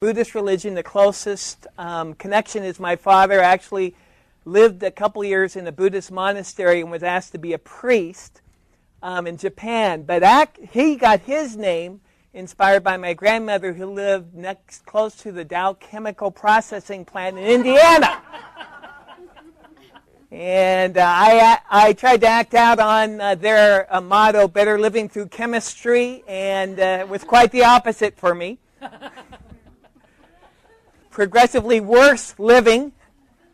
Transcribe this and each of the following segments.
Buddhist religion. The closest connection is my father actually lived a couple years in a Buddhist monastery and was asked to be a priest in Japan. But he got his name inspired by my grandmother, who lived close to the Dow chemical processing plant in Indiana. And I tried to act out on their motto, better living through chemistry, and it was quite the opposite for me. Progressively worse living.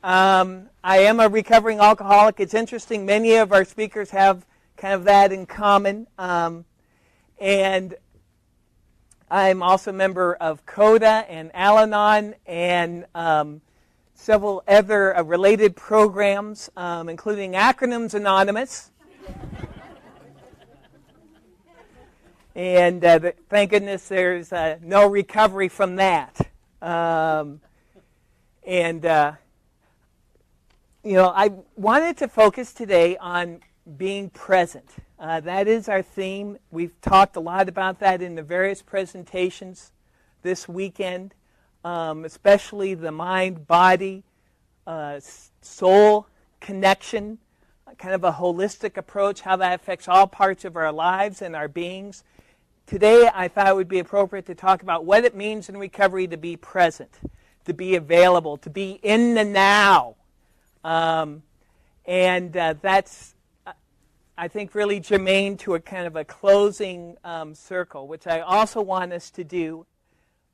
I am a recovering alcoholic. It's interesting, many of our speakers have kind of that in common. And I'm also a member of CODA and Al-Anon and several other related programs, including Acronyms Anonymous. And thank goodness there's no recovery from that. I wanted to focus today on being present. That is our theme. We've talked a lot about that in the various presentations this weekend, especially the mind-body, soul connection, kind of a holistic approach, how that affects all parts of our lives and our beings. Today, I thought it would be appropriate to talk about what it means in recovery to be present, to be available, to be in the now. That's, I think, really germane to a kind of a closing circle, which I also want us to do,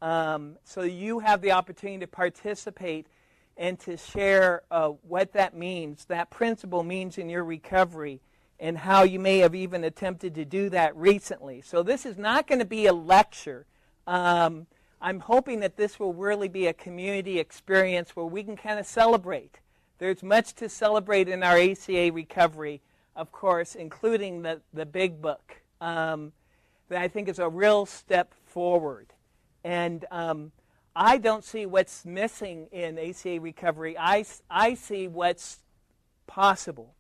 so you have the opportunity to participate and to share what that means, that principle means in your recovery, and how you may have even attempted to do that recently. So this is not going to be a lecture. I'm hoping that this will really be a community experience where we can kind of celebrate. There's much to celebrate in our ACA recovery, of course, including the big book, that I think is a real step forward. And I don't see what's missing in ACA recovery. I see what's possible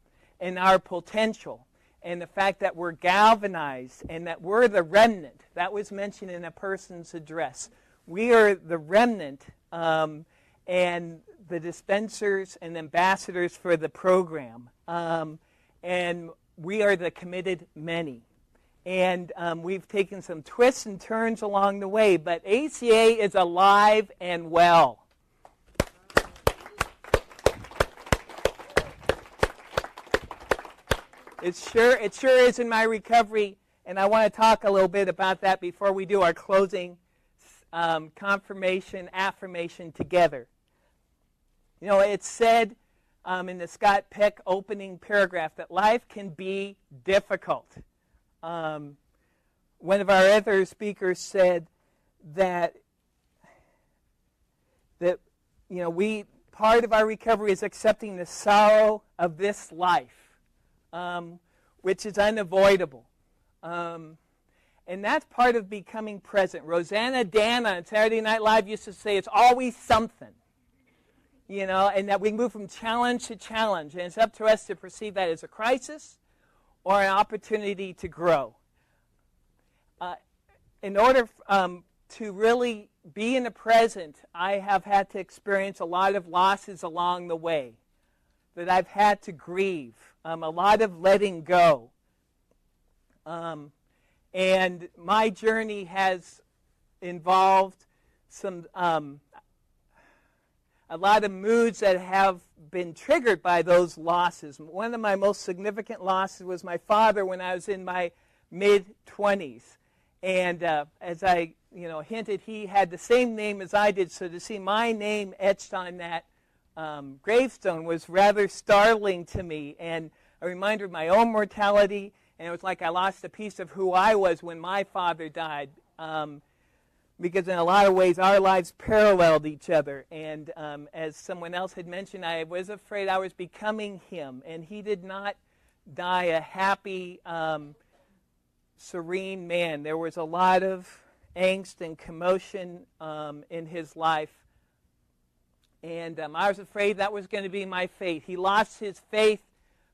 and our potential, and the fact that we're galvanized and that we're the remnant. That was mentioned in a person's address. We are the remnant and the dispensers and ambassadors for the program. And we are the committed many. And we've taken some twists and turns along the way, but ACA is alive and well. It sure is in my recovery, and I want to talk a little bit about that before we do our closing confirmation, affirmation together. You know, it's said in the Scott Peck opening paragraph that life can be difficult. One of our other speakers said that part of our recovery is accepting the sorrow of this life. Which is unavoidable. And that's part of becoming present. Rosanna Dana on Saturday Night Live used to say it's always something, and that we move from challenge to challenge. And it's up to us to perceive that as a crisis or an opportunity to grow. In order to really be in the present, I have had to experience a lot of losses along the way that I've had to grieve. A lot of letting go. And my journey has involved a lot of moods that have been triggered by those losses. One of my most significant losses was my father when I was in my mid-20s. And as I hinted, he had the same name as I did, so to see my name etched on that gravestone was rather startling to me, and a reminder of my own mortality, and it was like I lost a piece of who I was when my father died, because in a lot of ways our lives paralleled each other, and as someone else had mentioned, I was afraid I was becoming him, and he did not die a happy, serene man. There was a lot of angst and commotion in his life. And I was afraid that was going to be my fate. He lost his faith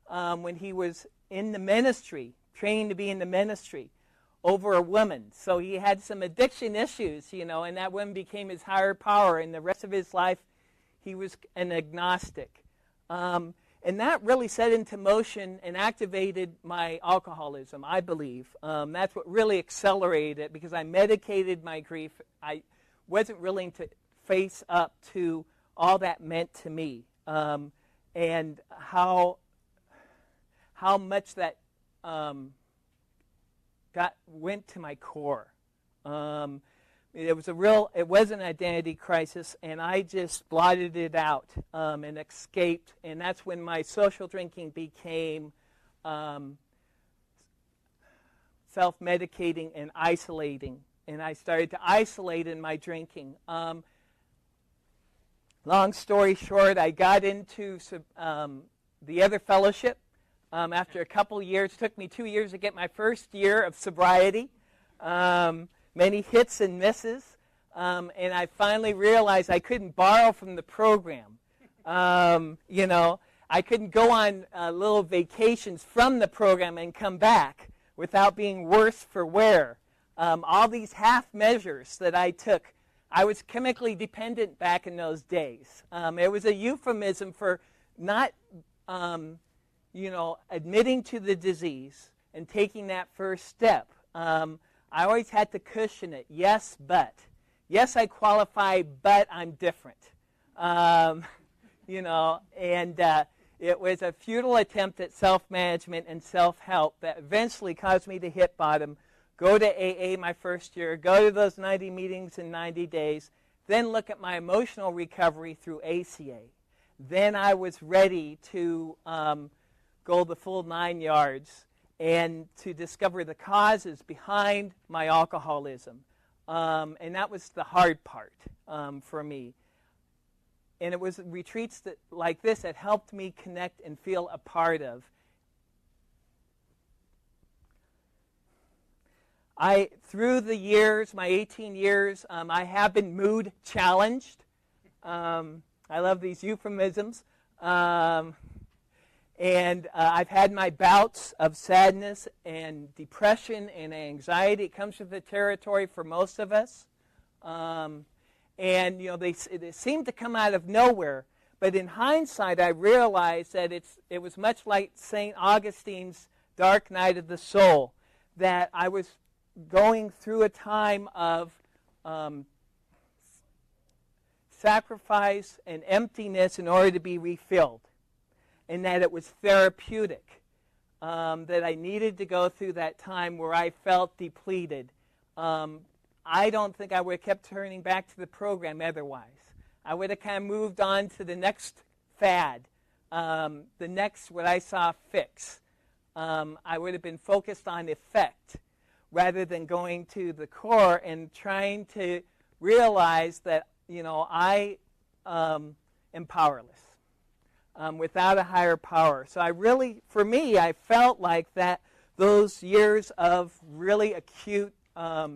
when he was in the ministry, training to be in the ministry. over a woman. So he had some addiction issues, and that woman became his higher power. And the rest of his life, he was an agnostic. And that really set into motion and activated my alcoholism, I believe. That's what really accelerated it, because I medicated my grief. I wasn't willing to face up to all that meant to me, and how much that went to my core. It was an identity crisis, and I just blotted it out and escaped. And that's when my social drinking became self-medicating and isolating. And I started to isolate in my drinking. Long story short, I got into the other fellowship after a couple of years. It took me 2 years to get my first year of sobriety. Many hits and misses, and I finally realized I couldn't borrow from the program. I couldn't go on little vacations from the program and come back without being worse for wear. All these half measures that I took, I was chemically dependent back in those days. It was a euphemism for not, admitting to the disease and taking that first step. I always had to cushion it. Yes, but. Yes, I qualify, but I'm different. And it was a futile attempt at self-management and self-help that eventually caused me to hit bottom, go to AA my first year, go to those 90 meetings in 90 days, then look at my emotional recovery through ACA. Then I was ready to go the full 9 yards and to discover the causes behind my alcoholism. And that was the hard part for me. And it was retreats like this that helped me connect and feel a part of. Through the years, my 18 years, I have been mood challenged. I love these euphemisms. And I've had my bouts of sadness and depression and anxiety. It comes with the territory for most of us. And, they seem to come out of nowhere. But in hindsight, I realized that it was much like St. Augustine's dark night of the soul, that I was going through a time of sacrifice and emptiness in order to be refilled. And that it was therapeutic, that I needed to go through that time where I felt depleted. I don't think I would have kept turning back to the program otherwise. I would have kind of moved on to the next fad, the next what I saw fix. I would have been focused on effect rather than going to the core and trying to realize that, I am powerless. Without a higher power. So I felt like that those years of really acute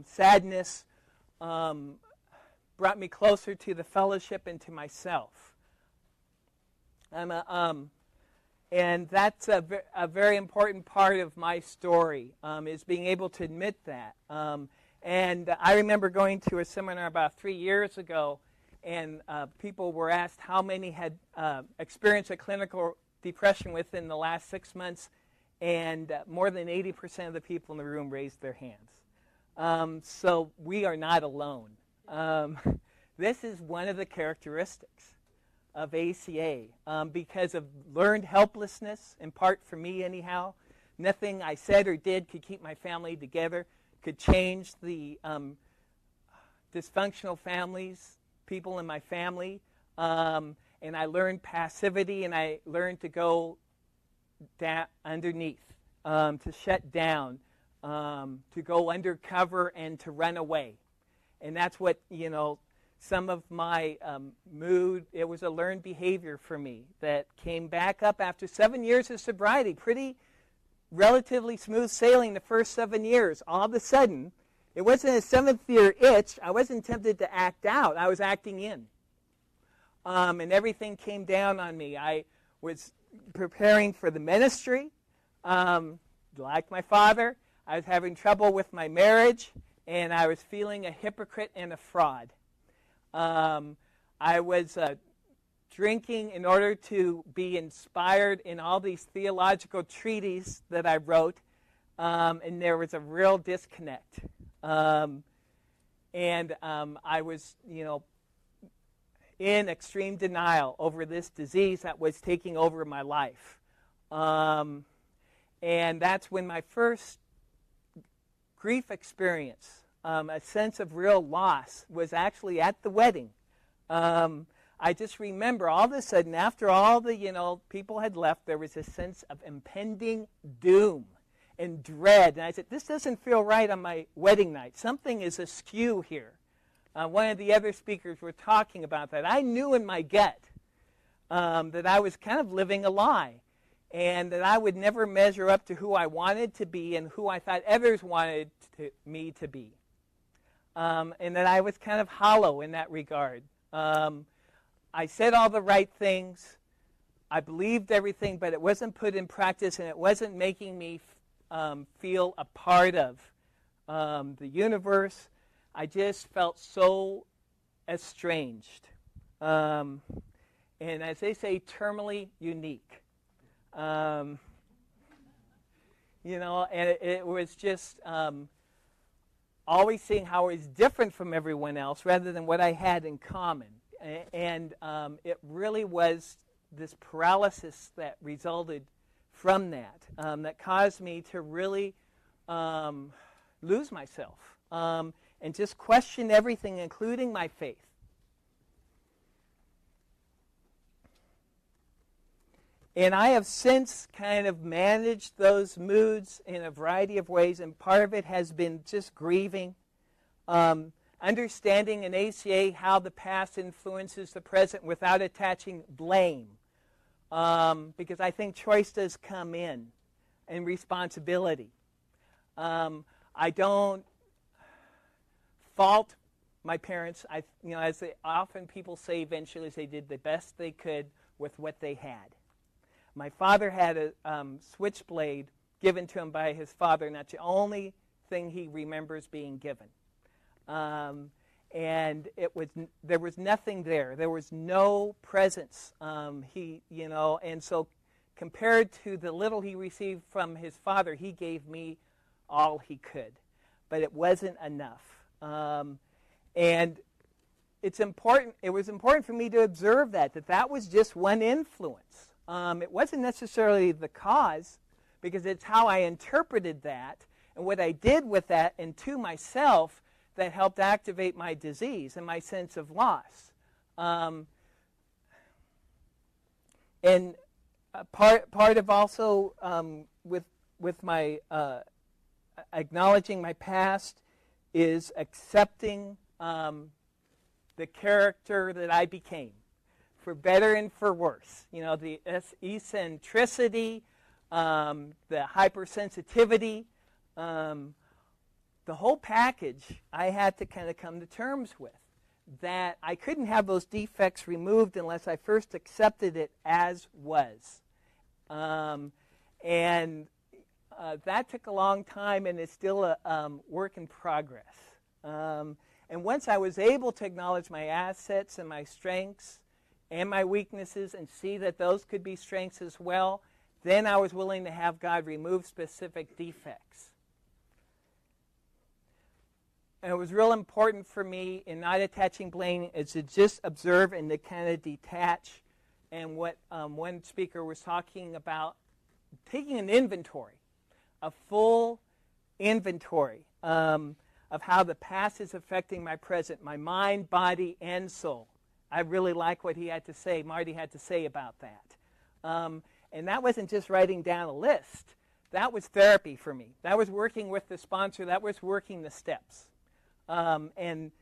sadness brought me closer to the fellowship and to myself. And that's a very important part of my story, is being able to admit that. And I remember going to a seminar about 3 years ago, and people were asked how many had experienced a clinical depression within the last 6 months, and more than 80% of the people in the room raised their hands. So we are not alone. This is one of the characteristics of ACA, because of learned helplessness, in part for me anyhow. Nothing I said or did could keep my family together, could change the dysfunctional people in my family, and I learned passivity, and I learned to go underneath, to shut down, to go undercover and to run away. And that's what, some of my mood, it was a learned behavior for me that came back up after 7 years of sobriety. Pretty relatively smooth sailing the first 7 years. All of a sudden, it wasn't a seventh year itch. I wasn't tempted to act out. I was acting in. And everything came down on me. I was preparing for the ministry, like my father. I was having trouble with my marriage, and I was feeling a hypocrite and a fraud. I was drinking in order to be inspired in all these theological treatises that I wrote, and there was a real disconnect. And I was, in extreme denial over this disease that was taking over my life. And that's when my first grief experience, a sense of real loss, was actually at the wedding. I just remember all of a sudden, after all the, people had left, there was a sense of impending doom and dread. And I said, this doesn't feel right on my wedding night. Something is askew here. One of the other speakers were talking about that. I knew in my gut that I was kind of living a lie, and that I would never measure up to who I wanted to be and who I thought others wanted me to be, and that I was kind of hollow in that regard. I said all the right things. I believed everything, but it wasn't put in practice, and it wasn't making me feel a part of the universe. I just felt so estranged. And as they say, terminally unique. And it was just always seeing how I was different from everyone else rather than what I had in common. And it really was this paralysis that resulted from that, that caused me to really lose myself and just question everything, including my faith. And I have since kind of managed those moods in a variety of ways, and part of it has been just grieving, understanding in ACA how the past influences the present without attaching blame, because I think choice does come in, and responsibility. I don't fault my parents. As often people say, eventually they did the best they could with what they had. My father had a switchblade given to him by his father, and that's the only thing he remembers being given. And there was nothing there. There was no presence. And so compared to the little he received from his father, he gave me all he could, but it wasn't enough. And it's important. It was important for me to observe that was just one influence. It wasn't necessarily the cause, because it's how I interpreted that and what I did with that and to myself that helped activate my disease and my sense of loss. And part of also with my acknowledging my past is accepting the character that I became, for better and for worse. The eccentricity, the hypersensitivity, the whole package I had to kind of come to terms with. That I couldn't have those defects removed unless I first accepted it as was. And that took a long time, and it's still a work in progress. And once I was able to acknowledge my assets and my strengths and my weaknesses and see that those could be strengths as well, then I was willing to have God remove specific defects. And it was real important for me in not attaching blame is to just observe and to kind of detach. And what one speaker was talking about, taking an inventory, a full inventory of how the past is affecting my present, my mind, body, and soul. I really like what he had to say, Marty had to say about that. And that wasn't just writing down a list. That was therapy for me. That was working with the sponsor. That was working the steps. And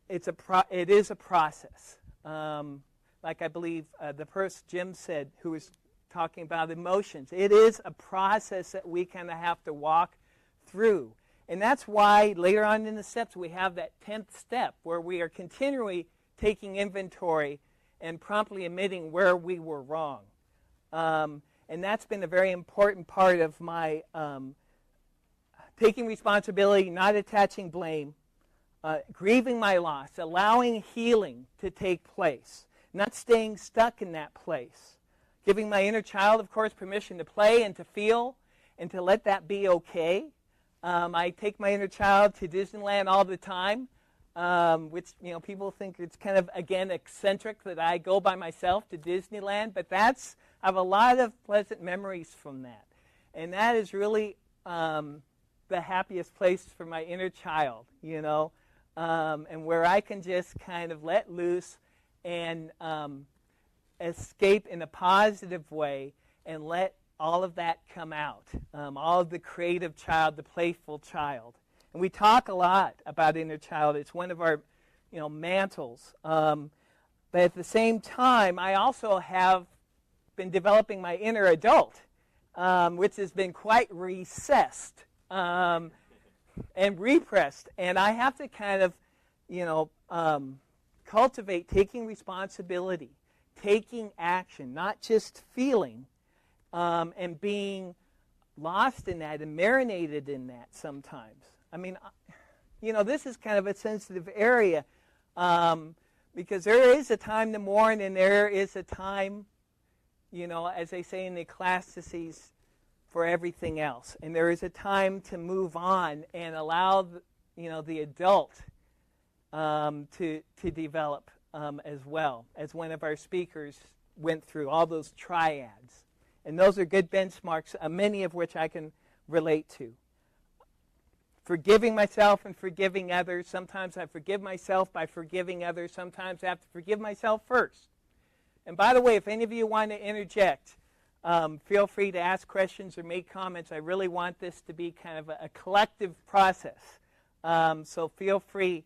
it is a process. Like I believe the person Jim said, who was talking about emotions. It is a process that we kind of have to walk through. And that's why later on in the steps we have that 10th step where we are continually taking inventory and promptly admitting where we were wrong. And that's been a very important part of my taking responsibility, not attaching blame, grieving my loss, allowing healing to take place, not staying stuck in that place, giving my inner child, of course, permission to play and to feel and to let that be okay. I take my inner child to Disneyland all the time, which, people think it's kind of, again, eccentric that I go by myself to Disneyland, but I have a lot of pleasant memories from that. And that is really the happiest place for my inner child, and where I can just kind of let loose and escape in a positive way and let all of that come out, all of the creative child, the playful child. And we talk a lot about inner child. It's one of our, mantles. But at the same time, I also have been developing my inner adult, which has been quite recessed and repressed. And I have to kind of, cultivate taking responsibility, taking action, not just feeling, and being lost in that and marinated in that sometimes. I mean, this is kind of a sensitive area because there is a time to mourn and there is a time, as they say in the Ecclesiastes, for everything else. And there is a time to move on and allow, the adult to develop as well, as one of our speakers went through, all those triads. And those are good benchmarks, many of which I can relate to. Forgiving myself and forgiving others. Sometimes I forgive myself by forgiving others. Sometimes I have to forgive myself first. And by the way, if any of you want to interject, feel free to ask questions or make comments. I really want this to be kind of a collective process. So feel free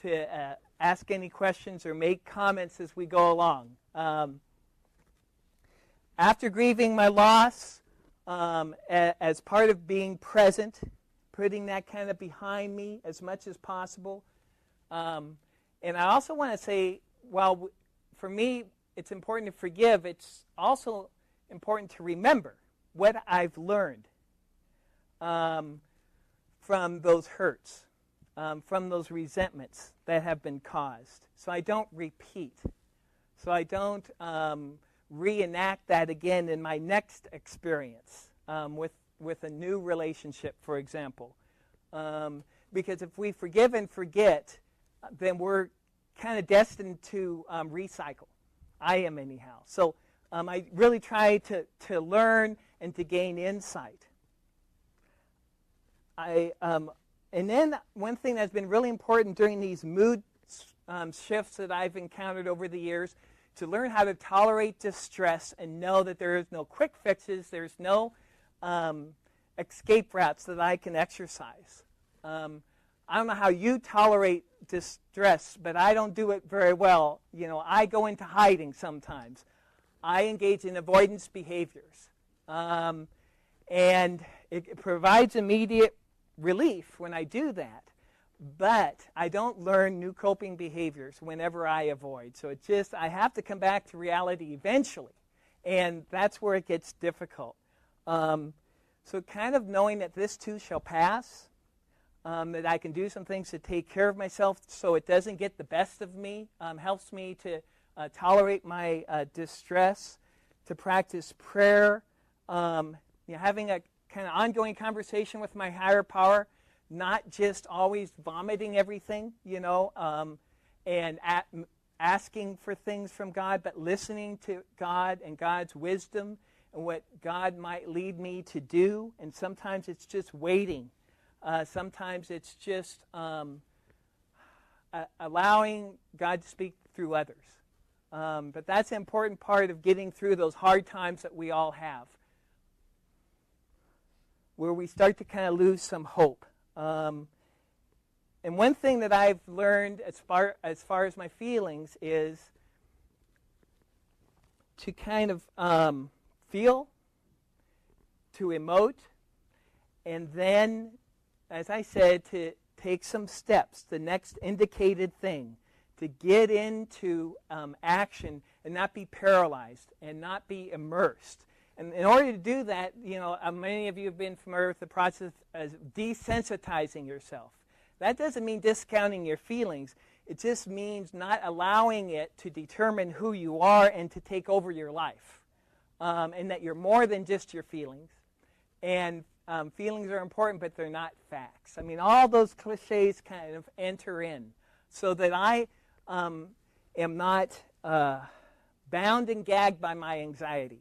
to ask any questions or make comments as we go along. After grieving my loss, as part of being present, putting that kind of behind me as much as possible. And I also want to say, while for me it's important to forgive, it's also important to remember what I've learned from those hurts, from those resentments that have been caused. So I don't repeat. So I don't reenact that again in my next experience with a new relationship, for example. Because if we forgive and forget, then we're kind of destined to recycle. I am anyhow. So I really try to learn and to gain insight. And then one thing that's been really important during these mood shifts that I've encountered over the years, to learn how to tolerate distress and know that there is no quick fixes, there's no escape routes that I can exercise. I don't know how you tolerate distress, but I don't do it very well. I go into hiding sometimes. I engage in avoidance behaviors. And it provides immediate relief when I do that. But I don't learn new coping behaviors whenever I avoid. So I have to come back to reality eventually. And that's where it gets difficult. So kind of knowing that this too shall pass, that I can do some things to take care of myself so it doesn't get the best of me, helps me to tolerate my distress, to practice prayer, having a kind of ongoing conversation with my higher power, not just always vomiting everything, and asking for things from God, but listening to God and God's wisdom and what God might lead me to do. And sometimes it's just waiting. Sometimes it's just allowing God to speak through others. But that's an important part of getting through those hard times that we all have, where we start to kind of lose some hope. And one thing that I've learned as far as my feelings is to kind of feel, to emote, and then, as I said, to take some steps, the next indicated thing, to get into action and not be paralyzed and not be immersed And in order to do that, many of you have been familiar with the process of desensitizing yourself. That doesn't mean discounting your feelings. It just means not allowing it to determine who you are and to take over your life. And that you're more than just your feelings. And feelings are important, but they're not facts. I mean, all those cliches kind of enter in so that I am not bound and gagged by my anxiety.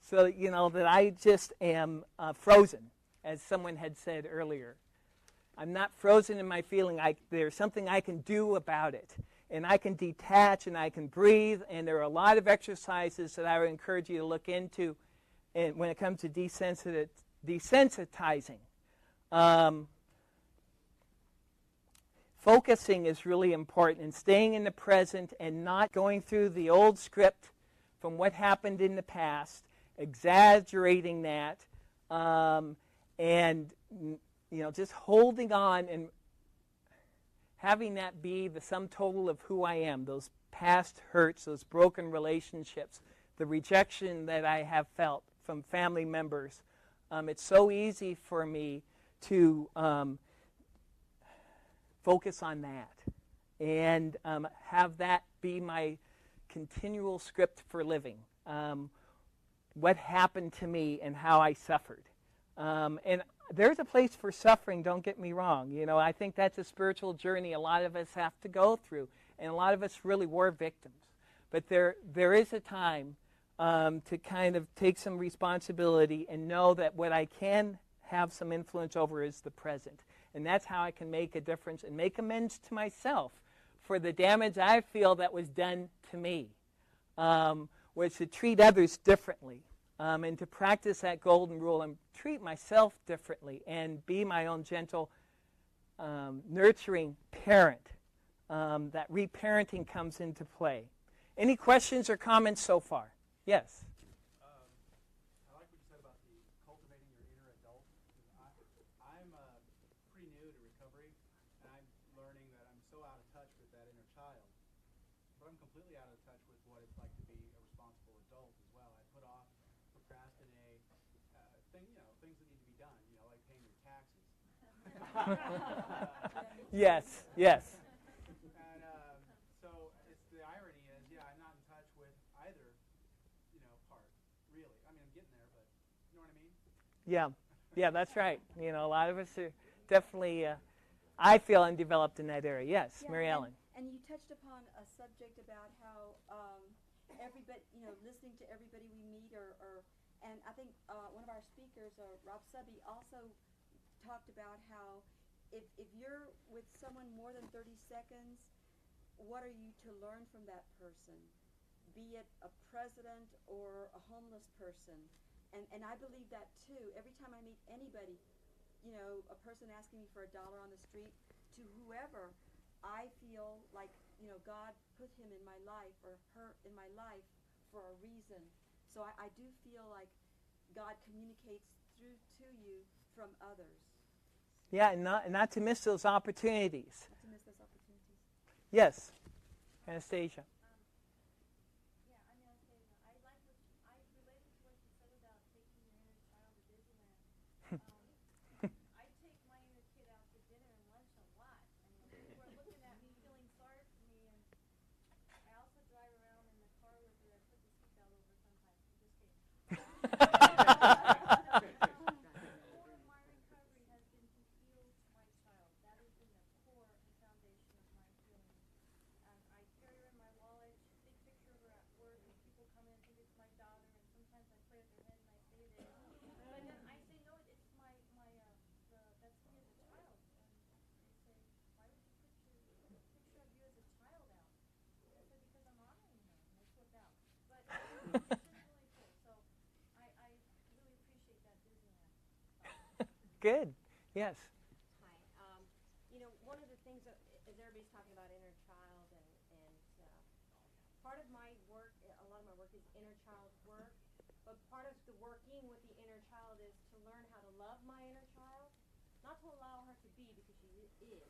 So, that I just am frozen, as someone had said earlier. I'm not frozen in my feeling. There's something I can do about it. And I can detach and I can breathe. And there are a lot of exercises that I would encourage you to look into when it comes to desensitizing. Focusing is really important, and staying in the present and not going through the old script from what happened in the past, exaggerating that, and just holding on and having that be the sum total of who I am, those past hurts, those broken relationships, the rejection that I have felt from family members. It's so easy for me to focus on that and have that be my continual script for living. What happened to me and how I suffered. And there's a place for suffering, don't get me wrong. I think that's a spiritual journey a lot of us have to go through, and a lot of us really were victims. But there is a time to kind of take some responsibility and know that what I can have some influence over is the present. And that's how I can make a difference and make amends to myself for the damage I feel that was done to me, was to treat others differently. And to practice that golden rule and treat myself differently and be my own gentle, nurturing parent. That reparenting comes into play. Any questions or comments so far? Yes? I like what you said about the cultivating your inner adult. I'm pretty new to recovery, and I'm learning that I'm so out of touch with that inner child. But I'm completely out of touch with what it's like to be a responsible adult as well. I put off, procrastinate, things that need to be done, like paying your taxes. Yes, yes. And so it's the irony is, I'm not in touch with either, part, really. I mean, I'm getting there, but you know what I mean? Yeah, that's right. A lot of us are definitely, I feel, undeveloped in that area. Yes, yeah, Mary Ellen. And you touched upon a subject about how everybody, listening to everybody we meet, and I think one of our speakers, Rob Subby, also talked about how if you're with someone more than 30 seconds, what are you to learn from that person, be it a president or a homeless person? And I believe that too. Every time I meet anybody, a person asking me for $1 on the street, to whoever, I feel like, God put him in my life or her in my life for a reason. So I do feel like God communicates through to you from others. Yeah, and not to miss those opportunities. Not to miss those opportunities. Yes, Anastasia. Yeah, I'm Anastasia. I related to what you said about taking your inner child to Disneyland. I take my inner kid out to dinner and lunch a lot. I mean, people are looking at me, feeling sorry for me, and I also drive around in the car with her. I put the seatbelt over sometimes. I'm just kidding. Core of my recovery has been to heal my child. That has been the core and foundation of my healing. I carry her in my wallet, big picture of her at work, and people come in and think it's my daughter, and sometimes I play with her head and I say it is. But then I say, no, it's that's me as a child. And they say, why would you put your picture of you as a child out? I said, because I'm honoring her, and they flip out. But it's just really cool. So I really appreciate that Disneyland. Good. Yes. Hi. One of the things that, as everybody's talking about inner child, and part of my work, a lot of my work is inner child work, but part of the working with the inner child is to learn how to love my inner child, not to allow her to be because she is,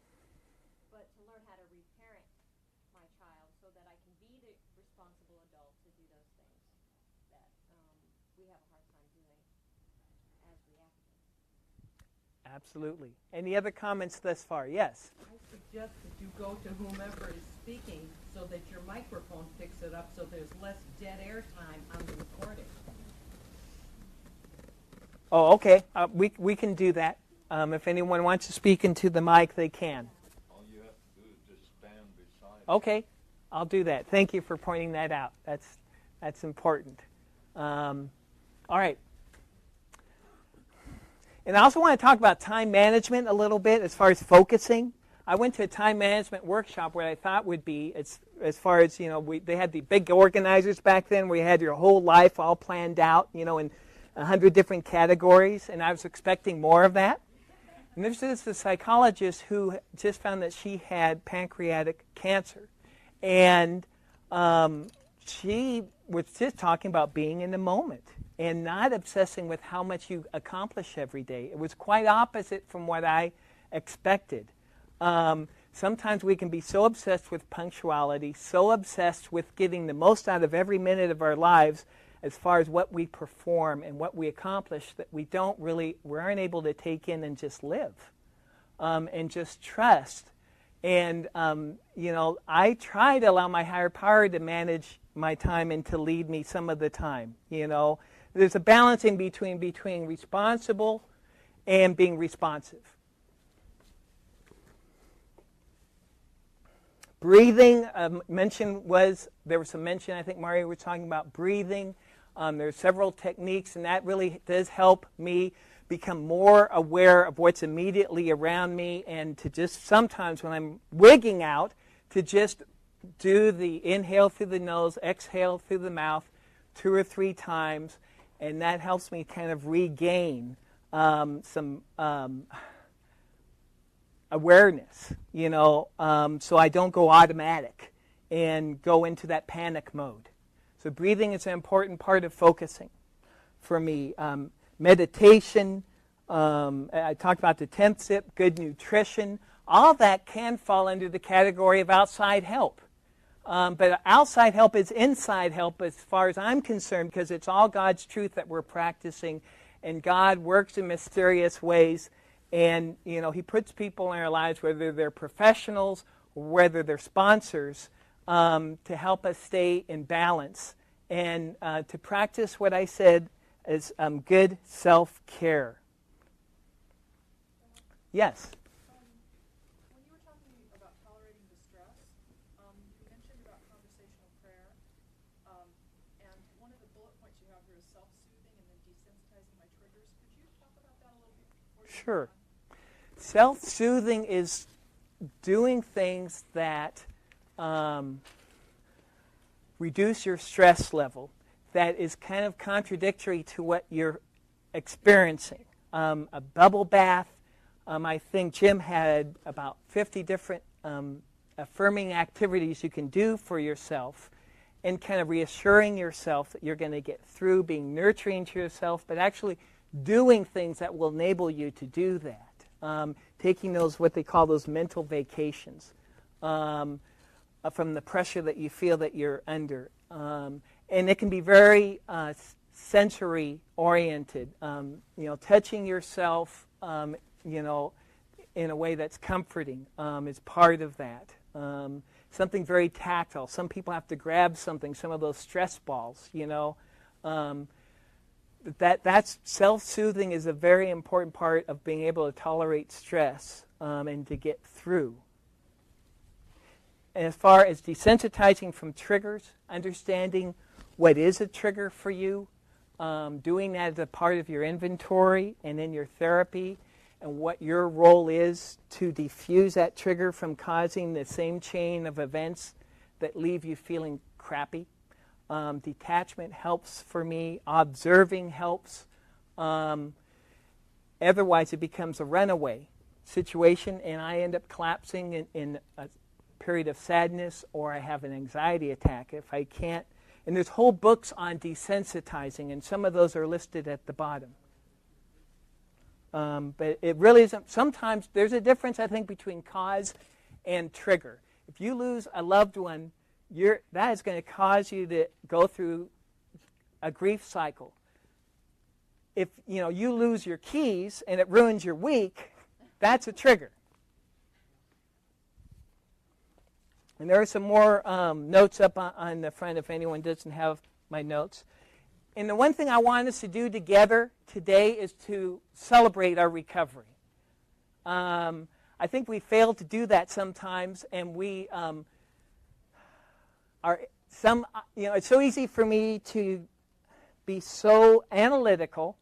but to learn how to reparent my child so that I can be the responsible adult to do those things that we have a hard time doing as reactive. Absolutely. Any other comments thus far? Yes. I suggest that you go to whomever is speaking so that your microphone picks it up so there's less dead air time on the recording. Oh, okay. We can do that. If anyone wants to speak into the mic, they can. All you have to do is just stand beside it. Okay, I'll do that. Thank you for pointing that out. That's important. All right. And I also want to talk about time management a little bit as far as focusing. I went to a time management workshop where I thought would be, as far as, they had the big organizers back then where you had your whole life all planned out, in 100 different categories, and I was expecting more of that. And there's this a psychologist who just found that she had pancreatic cancer. And she was just talking about being in the moment and not obsessing with how much you accomplish every day. It was quite opposite from what I expected. Sometimes we can be so obsessed with punctuality, so obsessed with getting the most out of every minute of our lives as far as what we perform and what we accomplish that we aren't able to take in and just live and just trust. And, I try to allow my higher power to manage my time and to lead me some of the time, There's a balancing between responsible and being responsive. Breathing, there was some mention, I think Mario was talking about breathing. There are several techniques, and that really does help me become more aware of what's immediately around me, and to just sometimes when I'm wigging out, to just do the inhale through the nose, exhale through the mouth 2 or 3 times, and that helps me kind of regain some awareness, so I don't go automatic and go into that panic mode. So breathing is an important part of focusing for me. Meditation, I talked about the 10th sip, good nutrition. All that can fall under the category of outside help. But outside help is inside help as far as I'm concerned, because it's all God's truth that we're practicing, and God works in mysterious ways. And, He puts people in our lives, whether they're professionals or whether they're sponsors, to help us stay in balance and to practice what I said is good self-care. Yes? When you were talking about tolerating distress, you mentioned about conversational prayer, and one of the bullet points you have here is self-soothing and then desensitizing my triggers. Could you talk about that a little bit before you Sure. move on? Self-soothing is doing things that reduce your stress level, that is kind of contradictory to what you're experiencing. A bubble bath, I think Jim had about 50 different affirming activities you can do for yourself, and kind of reassuring yourself that you're going to get through, being nurturing to yourself, but actually doing things that will enable you to do that. Taking those, what they call those mental vacations from the pressure that you feel that you're under. And it can be very sensory oriented, touching yourself, in a way that's comforting is part of that. Something very tactile. Some people have to grab something, some of those stress balls, That's self-soothing is a very important part of being able to tolerate stress and to get through. And as far as desensitizing from triggers, understanding what is a trigger for you, doing that as a part of your inventory and in your therapy, and what your role is to diffuse that trigger from causing the same chain of events that leave you feeling crappy. Detachment helps for me. Observing helps. Otherwise, it becomes a runaway situation, and I end up collapsing in a period of sadness, or I have an anxiety attack if I can't. And there's whole books on desensitizing, and some of those are listed at the bottom. But it really isn't. Sometimes there's a difference, I think, between cause and trigger. If you lose a loved one, that is going to cause you to go through a grief cycle. if you lose your keys and it ruins your week, that's a trigger. And there are some more notes up on the front if anyone doesn't have my notes. And the one thing I want us to do together today is to celebrate our recovery. I think we fail to do that sometimes, and we it's so easy for me to be so analytical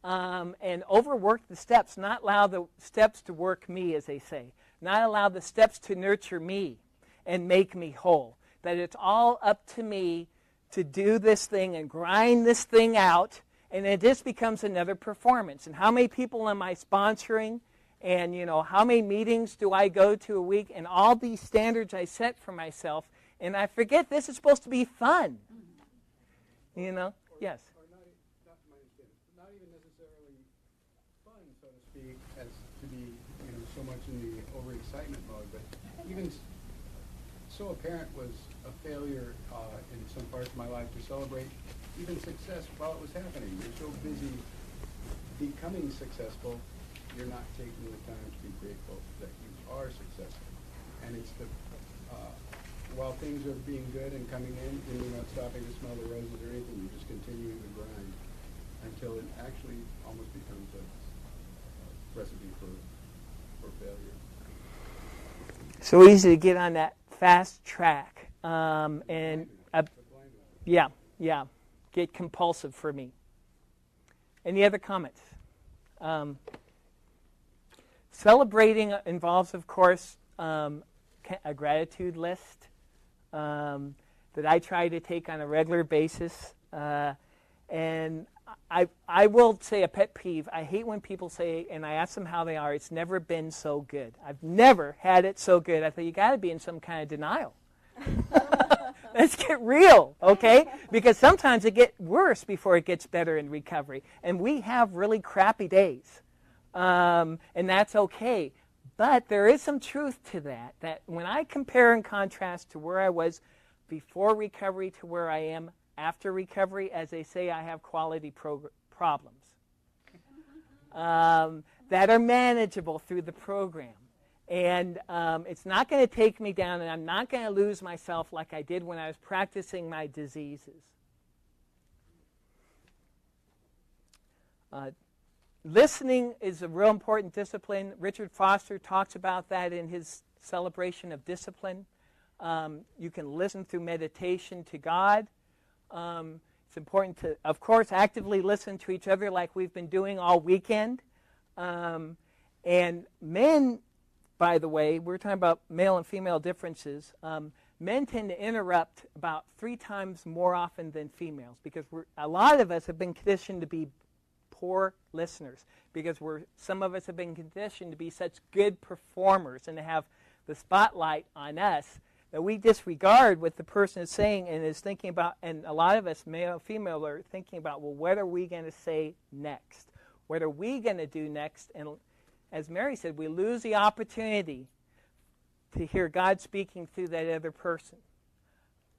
and overwork the steps, not allow the steps to work me, as they say, not allow the steps to nurture me and make me whole, that it's all up to me to do this thing and grind this thing out, and it just becomes another performance. And how many people am I sponsoring? And, how many meetings do I go to a week? And all these standards I set for myself, and I forget this is supposed to be fun. Yes. Or not to my understanding, not even necessarily fun, so to speak, as to be, so much in the overexcitement mode, but even so apparent was a failure in some parts of my life to celebrate even success while it was happening. You're so busy becoming successful, you're not taking the time to be grateful that you are successful. And it's while things are being good and coming in, and you're not stopping to smell the roses or anything, you're just continuing to grind until it actually almost becomes a recipe for failure. So easy to get on that fast track, get compulsive for me. Any other comments? Celebrating involves, of course, a gratitude list that I try to take on a regular basis. And I will say a pet peeve. I hate when people say, and I ask them how they are, it's never been so good. I've never had it so good. I thought, you got to be in some kind of denial. Let's get real, okay? Because sometimes it gets worse before it gets better in recovery. And we have really crappy days. And that's okay. But there is some truth to that when I compare and contrast to where I was before recovery to where I am after recovery, as they say, I have quality problems that are manageable through the program. And it's not going to take me down, and I'm not going to lose myself like I did when I was practicing my diseases. Listening is a real important discipline. Richard Foster talks about that in his celebration of discipline. You can listen through meditation to God. It's important to, of course, actively listen to each other like we've been doing all weekend. And men, by the way, we're talking about male and female differences. Men tend to interrupt about 3 times more often than females because a lot of us have been conditioned to be poor listeners because some of us have been conditioned to be such good performers and to have the spotlight on us that we disregard what the person is saying and is thinking about, and a lot of us, male and female, are thinking about, well, what are we going to say next? What are we going to do next? And as Mary said, we lose the opportunity to hear God speaking through that other person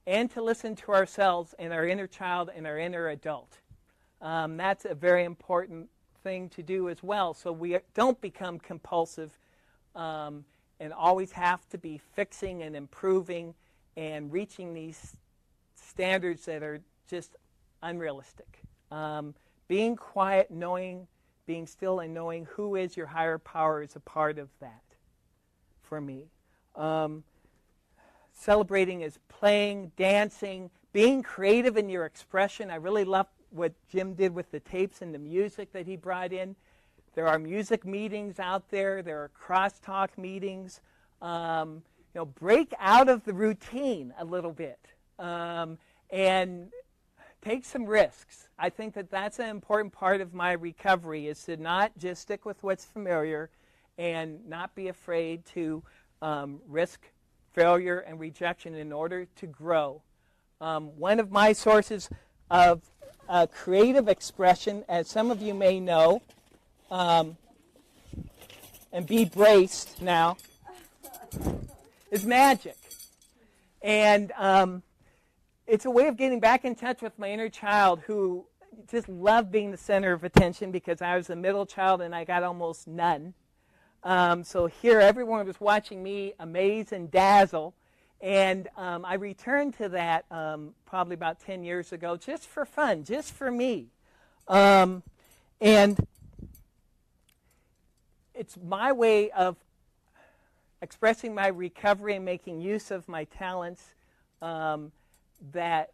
and to listen to ourselves and our inner child and our inner adult. That's a very important thing to do as well, so we don't become compulsive and always have to be fixing and improving and reaching these standards that are just unrealistic. Being quiet, being still and knowing who is your higher power is a part of that for me. Celebrating is playing, dancing, being creative in your expression. I really love what Jim did with the tapes and the music that he brought in. There are music meetings out there. There are crosstalk meetings. Break out of the routine a little bit and take some risks. I think that that's an important part of my recovery is to not just stick with what's familiar and not be afraid to risk failure and rejection in order to grow. One of my sources of creative expression, as some of you may know, and be braced now, is magic. And it's a way of getting back in touch with my inner child who just loved being the center of attention because I was the middle child and I got almost none. So here everyone was watching me amaze and dazzle. And I returned to that probably about 10 years ago just for fun, just for me. And it's my way of expressing my recovery and making use of my talents that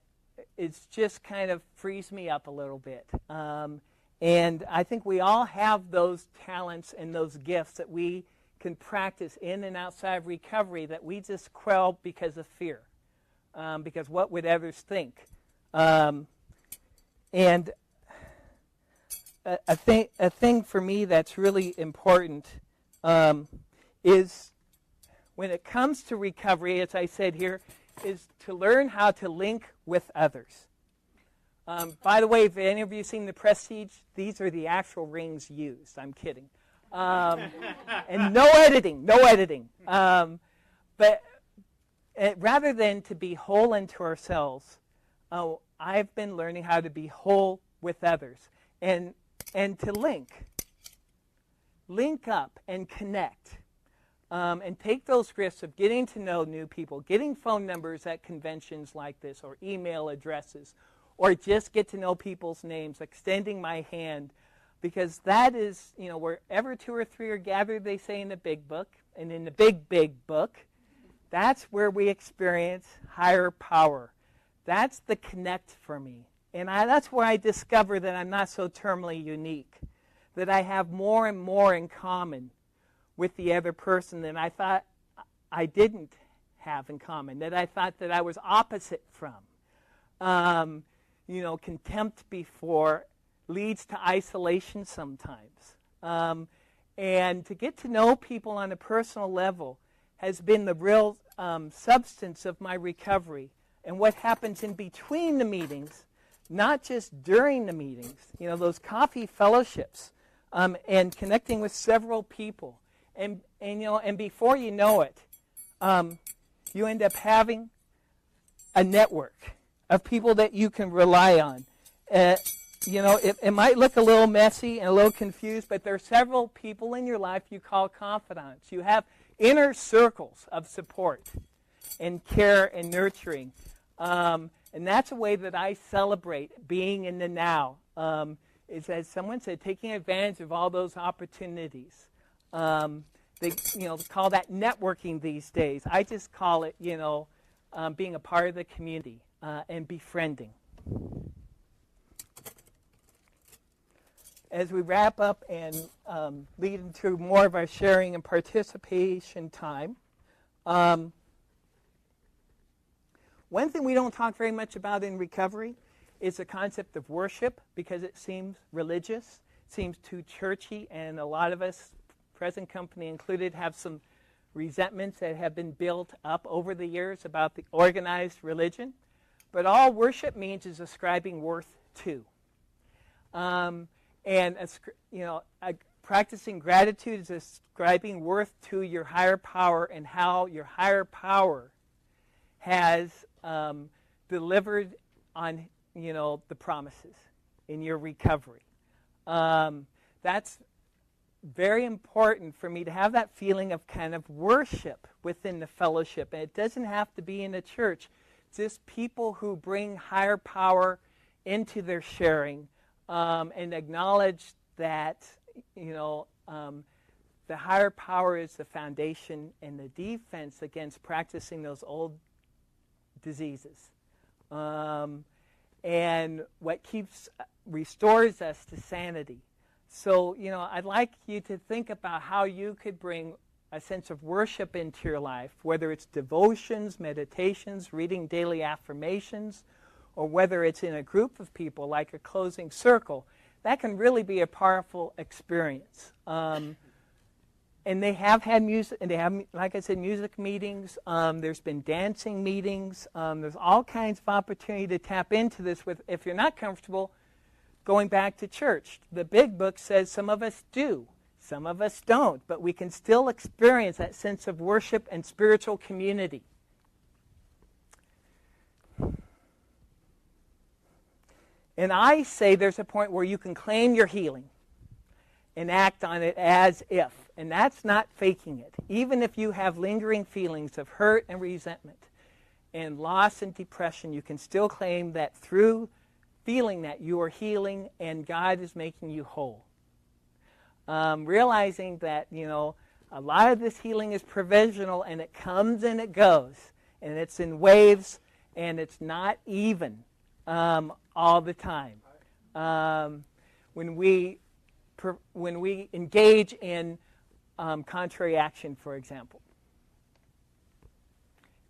it's just kind of frees me up a little bit. And I think we all have those talents and those gifts that we can practice in and outside of recovery that we just quell because of fear, because what would others think? And a thing for me that's really important is when it comes to recovery, as I said here, is to learn how to link with others. By the way, if any of you seen The Prestige, these are the actual rings used. I'm kidding. And no editing. But rather than to be whole unto ourselves, I've been learning how to be whole with others and to link up and connect. And take those risks of getting to know new people, getting phone numbers at conventions like this, or email addresses, or just get to know people's names, extending my hand, because that is, wherever two or three are gathered, they say in the big book, and in the big book, that's where we experience higher power. That's the connect for me. And that's where I discover that I'm not so terminally unique, that I have more and more in common with the other person than I thought I didn't have in common, that I thought that I was opposite from. Contempt before leads to isolation sometimes. And to get to know people on a personal level has been the real substance of my recovery. And what happens in between the meetings, not just during the meetings, those coffee fellowships, and connecting with several people. And before you know it, you end up having a network of people that you can rely on. It might look a little messy and a little confused, but there are several people in your life you call confidants. You have inner circles of support and care and nurturing. And that's a way that I celebrate being in the now. Is, as someone said, taking advantage of all those opportunities. They call that networking these days. I just call it, being a part of the community and befriending. As we wrap up and lead into more of our sharing and participation time, one thing we don't talk very much about in recovery is the concept of worship, because it seems religious, seems too churchy, and a lot of us, present company included, have some resentments that have been built up over the years about the organized religion. But all worship means is ascribing worth to. Practicing gratitude is ascribing worth to your higher power and how your higher power has delivered on, the promises in your recovery. That's very important for me to have that feeling of kind of worship within the fellowship. And it doesn't have to be in a church. It's just people who bring higher power into their sharing and acknowledge that, the higher power is the foundation and the defense against practicing those old diseases. And what restores us to sanity. So, I'd like you to think about how you could bring a sense of worship into your life, whether it's devotions, meditations, reading daily affirmations, or whether it's in a group of people like a closing circle. That can really be a powerful experience. And they have had music, and they have, like I said, music meetings. There's been dancing meetings. There's all kinds of opportunity to tap into this with, if you're not comfortable going back to church. The big book says some of us do, some of us don't, but we can still experience that sense of worship and spiritual community. And I say there's a point where you can claim your healing and act on it as if. And that's not faking it. Even if you have lingering feelings of hurt and resentment and loss and depression, you can still claim that through feeling that you are healing and God is making you whole. Realizing that, a lot of this healing is provisional and it comes and it goes. And it's in waves and it's not even all the time. When we engage in contrary action, for example.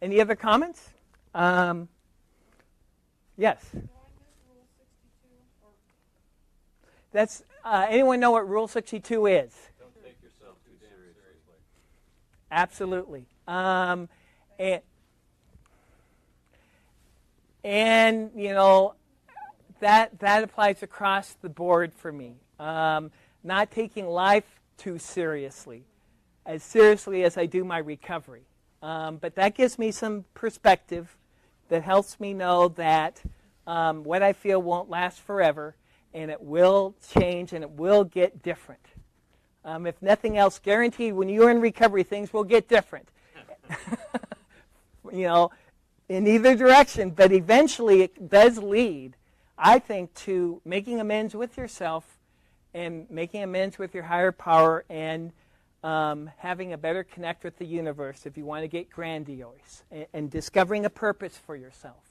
Any other comments? Yes. That's anyone know what Rule 62 is? Don't take yourself too seriously. Absolutely. And that applies across the board for me. Not taking life too seriously as I do my recovery. But that gives me some perspective that helps me know that what I feel won't last forever, and it will change and it will get different. If nothing else, guaranteed when you're in recovery, things will get different. In either direction, but eventually it does lead, I think, to making amends with yourself and making amends with your higher power and having a better connect with the universe if you want to get grandiose and discovering a purpose for yourself.